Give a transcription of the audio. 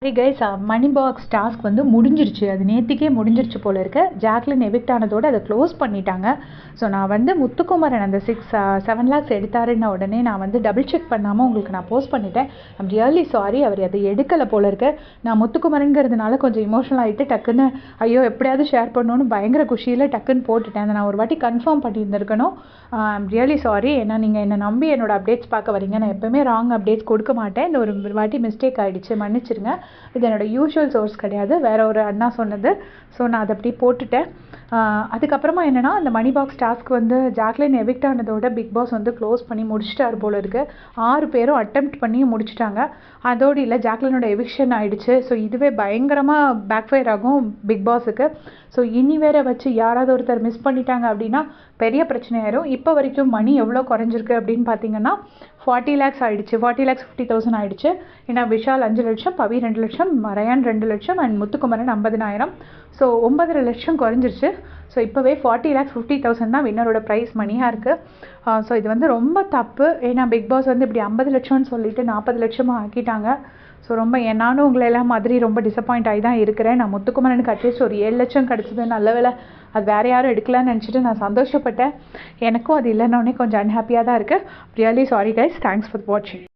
சரி கைஸ், மணி box task வந்து முடிஞ்சிருச்சு. அது நேற்றுக்கே முடிஞ்சிருச்சு போல இருக்கு. ஜாக்லின் எவிக்ட் ஆனதோடு அதை க்ளோஸ் பண்ணிட்டாங்க. ஸோ நான் வந்து முத்துக்குமரன் அந்த 7 lakhs எடுத்தாருன்ன உடனே நான் வந்து டபுள் செக் பண்ணாமல் உங்களுக்கு நான் போஸ்ட் பண்ணிட்டேன். ஐம் ரியலி சாரி, அவர் அதை எடுக்கலை போல இருக்கு. நான் முத்துக்குமரனுங்கிறதுனால கொஞ்சம் இமோஷனல் ஆகிட்டு டக்குன்னு ஐயோ எப்படியாவது ஷேர் பண்ணணும்னு பயங்கர குஷியில் டக்குன்னு போட்டுட்டேன். அதை நான் ஒரு வாட்டி கன்ஃபார்ம் பண்ணியிருந்திருக்கணும். I'm really sorry. ஏன்னா நீங்கள் என்னை நம்பி என்னோட அப்டேட்ஸ் பார்க்க வரீங்க. நான் எப்போவுமே ராங் அப்டேட்ஸ் கொடுக்க மாட்டேன். இந்த ஒரு வாட்டி மிஸ்டேக் ஆகிடுச்சு, மன்னிச்சிருங்க. இது என்னோடய யூஷுவல் சோர்ஸ் கிடையாது, வேறு ஒரு அண்ணா சொன்னது. ஸோ நான் அதை அப்படியே போட்டுட்டேன். அதுக்கப்புறமா என்னென்னா, அந்த மணி பாக்ஸ் டாஸ்க் வந்து ஜாக்லின் எவிக்ட் ஆனதோட பிக் பாஸ் வந்து க்ளோஸ் பண்ணி முடிச்சிட்டார் போல இருக்குது. 6 பேரும் அட்டெம்ப்ட் பண்ணி முடிச்சிட்டாங்க. அதோடு இல்லை, ஜாக்லினோட எவிக்ஷன் ஆகிடுச்சு. ஸோ இதுவே பயங்கரமாக பேக்ஃபயர் ஆகும் பிக் பாஸுக்கு. ஸோ இனி வேற வச்சு யாராவது ஒருத்தர் மிஸ் பண்ணிட்டாங்க அப்படின்னா பெரிய பிரச்சனையாயிரும். இப்போ வரைக்கும் மணி எவ்வளோ குறைஞ்சிருக்கு அப்படின்னு பார்த்தீங்கன்னா 40 lakhs ஆகிடுச்சு. 40,50,000 ஆகிடுச்சு. ஏன்னா விஷால் 5 லட்சம், பவி 2 லட்சம், ரயான் 2 லட்சம் அண்ட் முத்துக்குமரன் 50,000. ஸோ 9.5 லட்சம் குறைஞ்சிருச்சு. ஸோ இப்போவே 40,50,000 தான் வின்னரோட ப்ரைஸ் மணியாக இருக்குது. ஸோ இது வந்து ரொம்ப தப்பு. ஏன்னா பிக் பாஸ் வந்து இப்படி 50 லட்சம்னு சொல்லிட்டு 40 லட்சமாக ஆக்கிட்டாங்க. ஸோ ரொம்ப நானும் உங்களெல்லாம் மாதிரி ரொம்ப டிசப்பாயிண்ட் ஆகி தான் இருக்கிறேன். நான் முத்துக்குமரனுக்கு அட்லீஸ்ட் ஒரு 7 லட்சம் கிடச்சிது, நல்ல வேலை அது வேறு யாரும் எடுக்கலான்னு நினச்சிட்டு நான் சந்தோஷப்பட்டேன். எனக்கும் அது இல்லைன்னொடனே கொஞ்சம் அன்ஹாப்பியாக தான் இருக்குது. Really sorry guys, thanks for வாட்சிங்.